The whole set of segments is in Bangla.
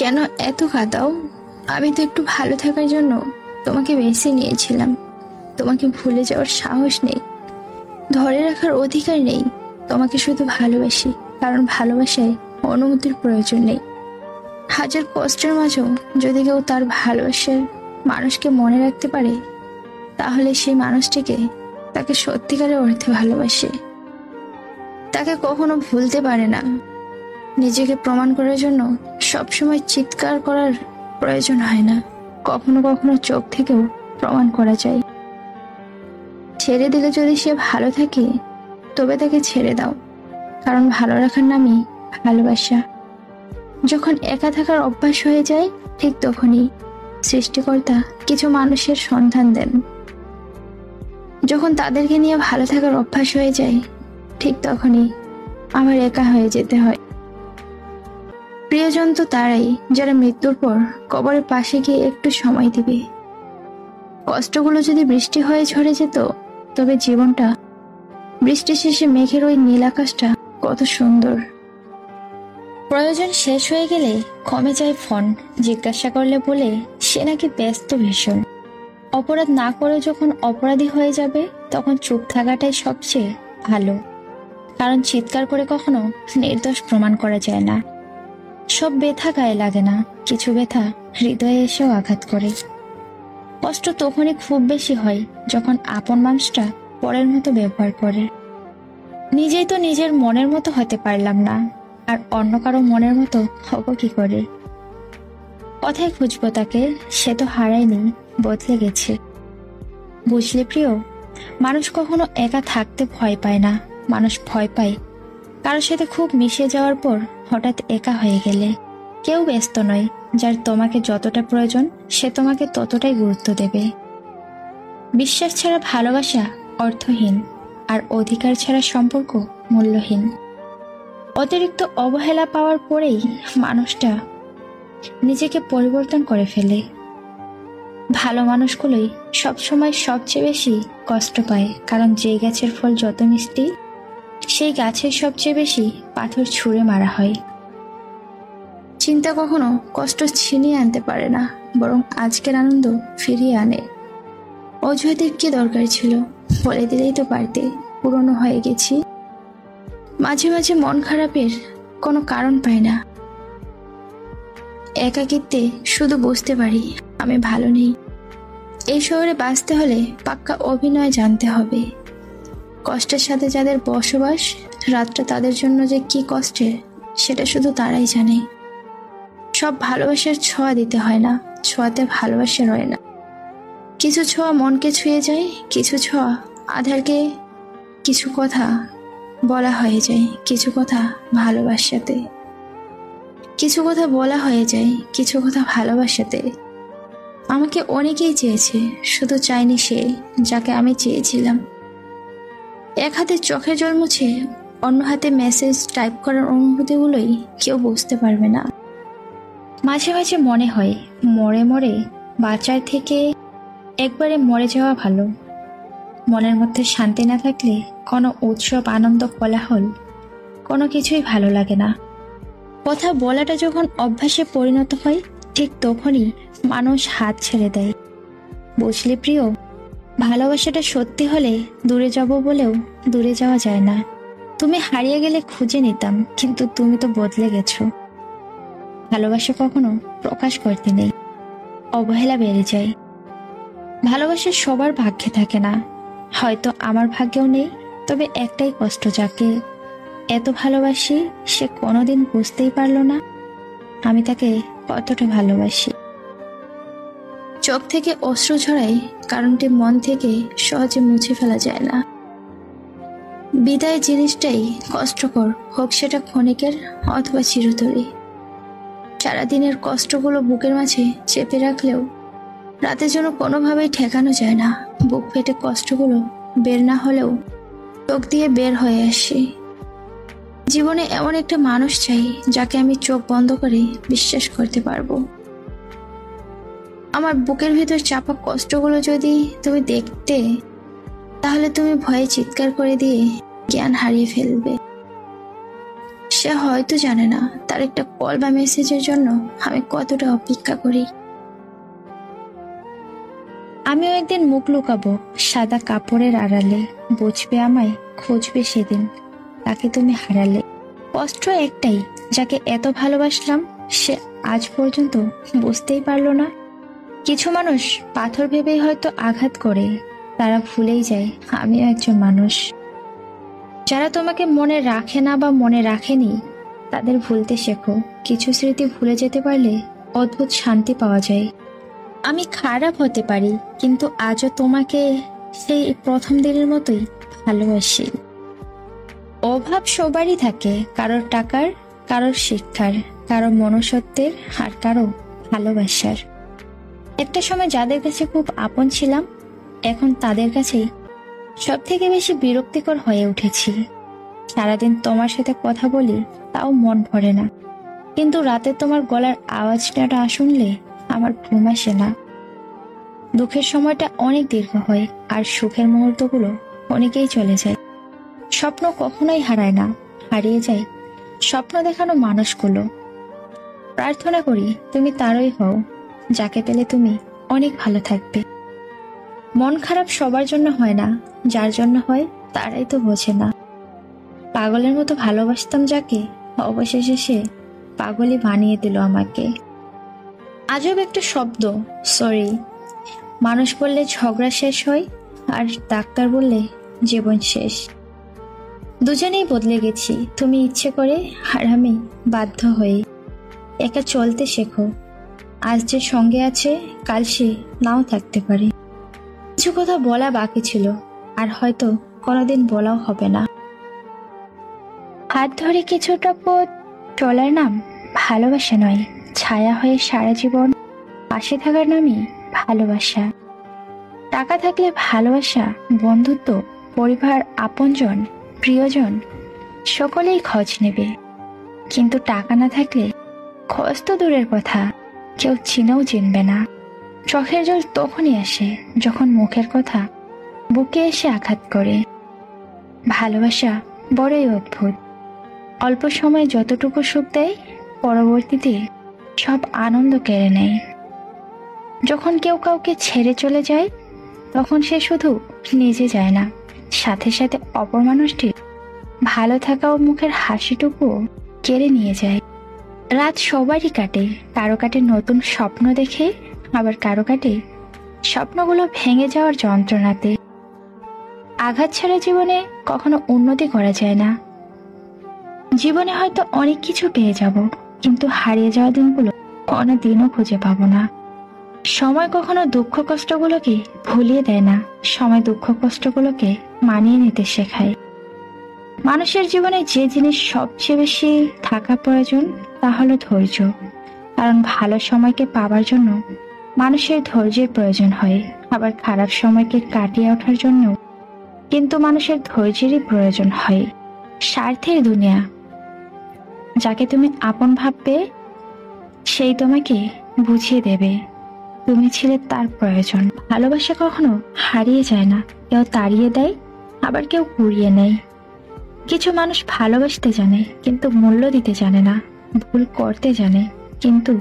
কেন এত কাঁদাও? আমি তো একটু ভালো থাকার জন্য তোমাকে বেছে নিয়েছিলাম। তোমাকে ভুলে যাওয়ার সাহস নেই, ধরে রাখার অধিকার নেই। তোমাকে শুধু ভালোবাসি, কারণ ভালোবাসায় অনুমতির প্রয়োজন নেই। হাজার কষ্টের মাঝেও যদি কেউ তার ভালোবাসার মানুষকে মনে রাখতে পারে, তাহলে সেই মানুষটিকে তাকে সত্যিকারের অর্থে ভালোবাসে। তাকে কখনো ভুলতে পারে না। নিজেকে প্রমাণ করার জন্য সবসময় চিৎকার করার প্রয়োজন হয় না, কখনো কখনো চোখ থেকেও প্রমাণ করা যায়। ছেড়ে দিলে যদি সে ভালো থাকে, তবে তাকে ছেড়ে দাও, কারণ ভালো রাখার নামই ভালোবাসা। যখন একা থাকার অভ্যাস হয়ে যায়, ঠিক তখনই সৃষ্টিকর্তা কিছু মানুষের সন্ধান দেন। যখন তাদেরকে নিয়ে ভালো থাকার অভ্যাস হয়ে যায়, ঠিক তখনই আবার একা হয়ে যেতে হয়। প্রিয়জন তো তারাই যারা মৃত্যুর পর কবরের পাশে গিয়ে একটু সময় দিবে। কষ্টগুলো যদি বৃষ্টি হয়ে ঝরে যেত, তবে জীবনটা বৃষ্টি শেষে মেঘের ওই নীল আকাশটা কত সুন্দর। প্রয়োজন শেষ হয়ে গেলে কমে যায় ফোন, জিজ্ঞাসা করলে বলে সে নাকি ব্যস্ত ভীষণ। অপরাধ না করে যখন অপরাধী হয়ে যাবে, তখন চুপ থাকাটাই সবচেয়ে ভালো, কারণ চিৎকার করে কখনো নির্দোষ প্রমাণ করা যায় না। সব ব্যথা গায়ে লাগে না, কিছু ব্যথা হৃদয়ে এসেও আঘাত করে। কষ্ট তখনই খুব বেশি হয় যখন আপন মানুষটা পরের মতো ব্যবহার করে। নিজেই তো নিজের মনের মতো হতে পারলাম না, আর অন্য কারো মনের মতো হব কি করে? কথায় খুঁজবো তাকে, সে তো হারায়নি, বদলে গেছে। বুঝলে প্রিয়, মানুষ কখনো একা থাকতে ভয় পায় না, মানুষ ভয় পায় কারোর সাথে খুব মিশে যাওয়ার পর হঠাৎ একা হয়ে গেলে। কেউ ব্যস্ত নয়, যার তোমাকে যতটা প্রয়োজন সে তোমাকে ততটাই গুরুত্ব দেবে। বিশ্বাস ছাড়া ভালোবাসা অর্থহীন, আর অধিকার ছাড়া সম্পর্ক মূল্যহীন। অতিরিক্ত অবহেলা পাওয়ার পরেই মানুষটা নিজেকে পরিবর্তন করে ফেলে। ভালো মানুষগুলোই সবসময় সবচেয়ে বেশি কষ্ট পায়, কারণ যে গাছের ফল যত মিষ্টি, সেই গাছের সবচেয়ে বেশি পাথর ছুঁড়ে মারা হয়। চিন্তা কখনো কষ্ট ছিনিয়ে আনতে পারে না, বরং আজকের আনন্দ ফিরিয়ে আনে। অজুহাতের কি দরকার ছিল? বলে দিলেই তো পারতে, পুরনো হয়ে গেছি। মাঝে মাঝে মন খারাপের কোনো কারণ পাই না। একাকিত্বে শুধু বুঝতে পারি আমি ভালো নেই। এই শহরে বাঁচতে হলে পাক্কা অভিনয় জানতে হবে। কষ্টের সাথে যাদের বসবাস, রাতটা তাদের জন্য যে কি কষ্টের, সেটা শুধু তারাই জানে। সব ভালোবাসার ছোঁয়া দিতে হয় না, ছোঁয়াতে ভালোবাসা রয় না। কিছু ছোঁয়া মনকে ছুঁয়ে যায়, কিছু ছোঁয়া আধারকে। কিছু কথা বলা হয়ে যায়, কিছু কথা ভালোবাসাতে। কিছু কথা বলা হয়ে যায়, কিছু কথা ভালোবাসাতে। আমাকে অনেকেই চেয়েছে, শুধু চাইনি সে যাকে আমি চেয়েছিলাম। এক হাতে চোখের জল মুছে অন্য হাতে মেসেজ টাইপ করার অনুভূতিগুলোই কেউ বুঝতে পারবে না। মাঝে মাঝে মনে হয় মরে মরে বাঁচার থেকে একবারে মরে যাওয়া ভালো। মনের মধ্যে শান্তি না থাকলে কোনো উৎসব, আনন্দ, কোলাহল কোনো কিছুই ভালো লাগে না। কথা বলাটা যখন অভ্যাসে পরিণত হয়, ঠিক তখনই মানুষ হাত ছেড়ে দেয়। বুঝলে প্রিয়, ভালোবাসাটা সত্যি হলে দূরে যাব বলেও দূরে যাওয়া যায় না। তুমি হারিয়ে গেলে খুঁজে নিতাম, কিন্তু তুমি তো বদলে গেছো। ভালোবাসা কখনো প্রকাশ করতে নেই, অবহেলা বেড়ে যায়। ভালোবাসা সবার ভাগ্যে থাকে না, হয়তো আমার ভাগ্যেও নেই। তবে একটাই কষ্ট, যাকে এত ভালোবাসি সে কোনোদিন বুঝতেই পারলো না আমি তাকে কতটা ভালোবাসি। চোখ থেকে অশ্রু ঝরায়, কারণটি মন থেকে সহজে মুছে ফেলা যায় না। বিদায় জিনিসটাই কষ্টকর, হোক সেটা ক্ষণিকের অথবা চিরতরে। সারাদিনের কষ্টগুলো বুকের মাঝে চেপে রাখলেও রাতের জন্য কোনোভাবেই ঠেকানো যায় না। বুক ফেটে কষ্টগুলো বের না হলেও চোখ দিয়ে বের হয়ে আসে। জীবনে এমন একটা মানুষ চাই যাকে আমি চোখ বন্ধ করে বিশ্বাস করতে পারবো। আমার বুকের ভিতর চাপা কষ্টগুলো যদি তুমি দেখতে, তাহলে তুমি ভয়ে চিৎকার করে দিয়ে জ্ঞান হারিয়ে ফেলবে। সে হয়তো জানে না তার একটা কল বা মেসেজের জন্য আমি কতটা অপেক্ষা করি। আমিও একদিন মুখ লুকাবো সাদা কাপড়ের আড়ালে, বুঝবে আমায়, খুঁজবে সেদিন তাকে তুমি হারালে। কষ্ট একটাই, যাকে এত ভালোবাসলাম সে আজ পর্যন্ত বুঝতেই পারলো না। কিছু মানুষ পাথর ভেবেই হয়তো আঘাত করে, তারা ভুলেই যায় আমিও একজন মানুষ। যারা তোমাকে মনে রাখে না বা মনে রাখেনি তাদের ভুলতে শেখো। কিছু স্মৃতি ভুলে যেতে পারলে অদ্ভুত শান্তি পাওয়া যায়। আমি খারাপ হতে পারি, কিন্তু আজও তোমাকে সেই প্রথম দিনের মতোই ভালোবাসি। অভাব সবারই থাকে, কারোর টাকার, কারোর শিক্ষার, কারো মনুষ্যত্বের, আর কারো ভালোবাসার। একটা সময় যাদের কাছে খুব আপন ছিলাম, এখন তাদের কাছেই সব থেকে বেশি বিরক্তিকর হয়ে উঠেছি। সারাদিন তোমার সাথে কথা বলি, তাও মন ভরে না, কিন্তু রাতে তোমার গলার আওয়াজটা শুনলে আমার ঘুম আসে না। দুঃখের সময়টা অনেক দীর্ঘ হয়, আর সুখের মুহূর্তগুলো অনেকেই চলে যায়। স্বপ্ন কখনোই হারায় না, হারিয়ে যায় স্বপ্ন দেখানো মানুষগুলো। প্রার্থনা করি তুমি তারই হও, যাকে পেলে তুমি অনেক ভালো থাকবে। মন খারাপ সবার জন্য হয় না, যার জন্য হয় তারাই তো বোঝে না। পাগলের মতো ভালোবাসতাম যাকে, অবশেষে সে পাগলই বানিয়ে দিল আমাকে। আজব একটা শব্দ, সরি। মানুষ বললে ঝগড়া শেষ হয়, আর ডাক্তার বললে জীবন শেষ। দুজনেই বদলে গেছি, তুমি ইচ্ছে করে আর আমি বাধ্য হয়ে। একা চলতে শেখো, আজ যে সঙ্গে আছে কাল সে নাও থাকতে পারে। কিছু কথা বলা বাকি ছিল, আর হয়তো কোনোদিন বলাও হবে না। হাত ধরে কিছুটা পথ চলার নাম ভালোবাসা নয়, ছায়া হয়ে সারা জীবন পাশে থাকার নামই ভালোবাসা। টাকা থাকলে ভালোবাসা, বন্ধুত্ব, পরিবার, আপনজন, প্রিয়জন সকলেই খোঁজ নেবে, কিন্তু টাকা না থাকলে খোঁজ তো দূরের কথা, কেউ চিনেও চিনবে না। চোখের জল তখনই আসে যখন মুখের কথা বুকে এসে আঘাত করে। ভালোবাসা বড়ই অদ্ভুত, অল্প সময় যতটুকু সুখ দেয় পরবর্তীতে সব আনন্দ কেড়ে নেয়। যখন কেউ কাউকে ছেড়ে চলে যায় তখন সে শুধু নিজে যায় না, সাথে সাথে অপর মানুষটির ভালো থাকা ও মুখের হাসিটুকুও কেড়ে নিয়ে যায়। রাত সবারই কাটে, কারো কাটে নতুন স্বপ্ন দেখে, আবার কারো কাটে স্বপ্নগুলো ভেঙে যাওয়ার যন্ত্রণাতে। আঘাত ছাড়া জীবনে কখনো উন্নতি করা যায় না। জীবনে হয়তো অনেক কিছু পেয়ে যাব, কিন্তু হারিয়ে যাওয়া দিনগুলো কোনোদিনও খুঁজে পাবো না। সময় কখনো দুঃখ কষ্টগুলোকে ভুলিয়ে দেয় না, সময় দুঃখ কষ্টগুলোকে মানিয়ে নিতে শেখায়। মানুষের জীবনে যে জিনিস সবচেয়ে বেশি থাকা প্রয়োজন তা হলো ধৈর্য, কারণ ভালো সময়কে পাবার জন্য মানুষের ধৈর্যের প্রয়োজন হয়, আবার খারাপ সময়কে কাটিয়ে ওঠার জন্য কিন্তু মানুষের ধৈর্যেরই প্রয়োজন হয়। স্বার্থের দুনিয়া, যাকে তুমি আপন ভাববে সেই তোমাকে বুঝিয়ে দেবে তুমি ছিলে তার প্রয়োজন। ভালোবাসা কখনো হারিয়ে যায় না, কেউ তাড়িয়ে দেয়, আবার কেউ কুড়িয়ে নেয়। কিছু মানুষ ভালোবাসতে জানে কিন্তু মূল্য দিতে জানে না, ভুল করতে জানে কিন্তু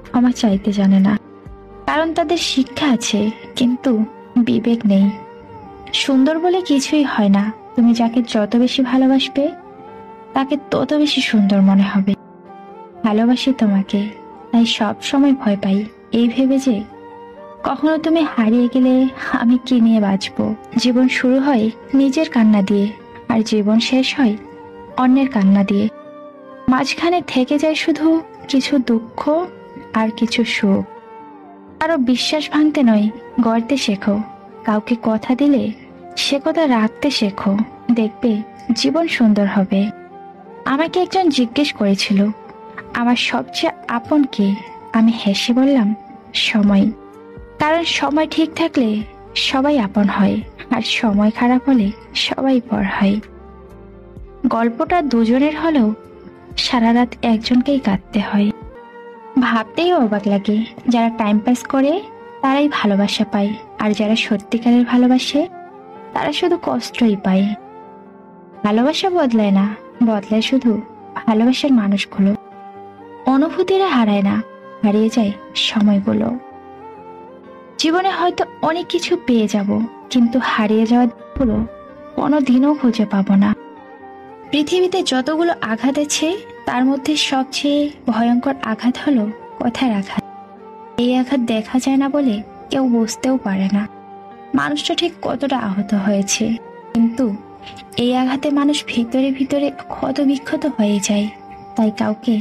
ক্ষমা চাইতে জানে না, কারণ তাদের শিক্ষা আছে কিন্তু বিবেক নেই। সুন্দর বলে কিছুই হয় না, তুমি যাকে যত বেশি ভালোবাসবে তাকে তত বেশি সুন্দর মনে হবে। ভালোবাসি তোমাকে, তাই সব সময় ভয় পাই এই ভেবে যে কখনো তুমি হারিয়ে গেলে আমি কি নিয়ে বাঁচবো। জীবন শুরু হয় নিজের কান্না দিয়ে, আর জীবন শেষ হয় অন্যের কান্না দিয়ে। মাঝখানে থেকে যায় শুধু কিছু দুঃখ আর কিছু সুখ। আরো বিশ্বাস ভাঙতে নয়, গড়তে শেখো। কাউকে কথা দিলে সে কথা রাখতে শেখো, দেখবে জীবন সুন্দর হবে। আমাকে একজন জিজ্ঞেস করেছিল আমার সবচেয়ে আপন কে, আমি হেসে বললাম সময়। কারণ সময় ঠিক থাকলে সবাই আপন হয়, আর সময় খারাপ হলে সবাই পর হয়। গল্পটা দুজনের হলেও সারা রাত একজনকেই কাঁদতে হয়। ভাবতেই অবাক লাগে, যারা টাইম পাস করে তারাই ভালোবাসা পায়, আর যারা সত্যিকারের ভালোবাসে তারা শুধু কষ্টই পায়। ভালোবাসা বদলায় না, বদলায় শুধু ভালোবাসার মানুষগুলো। অনুভূতিরা হারায় না, হারিয়ে যায় সময়গুলো। জীবনে হয়তো অনেক কিছু পেয়ে যাব, কিন্তু হারিয়ে যাওয়া দিনগুলো কোনোদিনও খুঁজে পাবো না। পৃথিবীতে যতগুলো আঘাত আছে তার মধ্যে সবচেয়ে ভয়ঙ্কর আঘাত হলো কথার আঘাত। এই আঘাত দেখা যায় না বলে কেউ বুঝতেও পারে না মানুষটা ঠিক কতটা আহত হয়েছে, কিন্তু এই আঘাতে মানুষ ভিতরে ভিতরে ক্ষত বিক্ষত হয়ে যায়। তাই কাউকে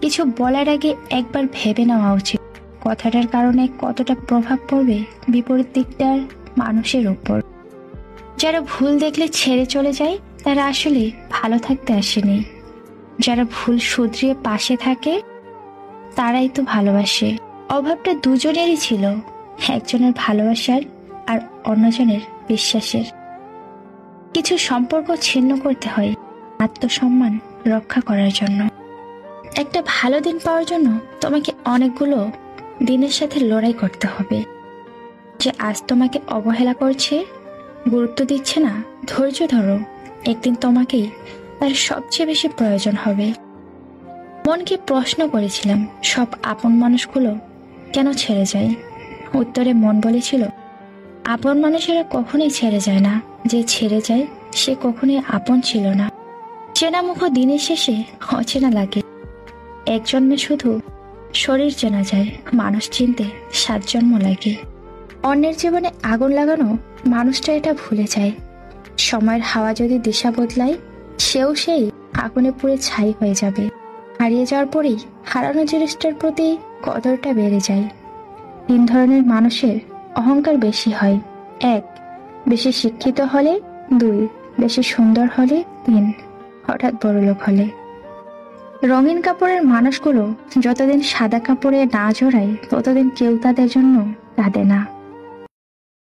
কিছু বলার আগে একবার ভেবে নেওয়া উচিত কথাটার কারণে কতটা প্রভাব পড়বে বিপরীত দিকটার মানুষের উপর। যারা ভুল দেখলে ছেড়ে চলে যায় তারা আসলে ভালো থাকতে আসেনি। যারা ভুল শুধরিয়ে পাশে থাকে তারাই তো ভালোবাসে। অভাবটা দুজনেরই ছিল, একজনের ভালোবাসার আর অন্যজনের বিশ্বাসের। কিছু সম্পর্ক ছিন্ন করতে হয় আত্মসম্মান রক্ষা করার জন্য। একটা ভালো দিন পাওয়ার জন্য তোমাকে অনেকগুলো দিনের সাথে লড়াই করতে হবে। যে আজ তোমাকে অবহেলা করছে, গুরুত্ব দিচ্ছে না, ধৈর্য ধরো, একদিন তোমাকেই তার সবচেয়ে বেশি প্রয়োজন হবে। মনকে প্রশ্ন করেছিলাম, সব আপন মানুষগুলো কেন ছেড়ে যায়? উত্তরে মন বলেছিল, আপন মানুষেরা কখনোই ছেড়ে যায় না, যে ছেড়ে যায় সে কখনোই আপন ছিল না। চেনা মুখ দিনের শেষে অচেনা লাগে। এক জন্মে শুধু শরীর চেনা যায়, মানুষ চিনতে 7 জন্ম লাগে। অন্যের জীবনে আগুন লাগানো মানুষটা এটা ভুলে যায়। সময়ের হাওয়া যদি দিশা বদলায়, সেও সেই আগুনে পুড়ে ছাই হয়ে যাবে। হারিয়ে যাওয়ার পরেই হারানো জিনিসটার প্রতি কদরটা বেড়ে যায়। 3 ধরনের মানুষের অহংকার বেশি হয়। 1, বেশি শিক্ষিত হলে। 2, বেশি সুন্দর হলে। 3, হঠাৎ বড়লোক হলে। রঙিন কাপড়ের মানুষগুলো যতদিন সাদা কাপড়ে না জড়ায় ততদিন কেউ তাদের জন্য কাঁদে না।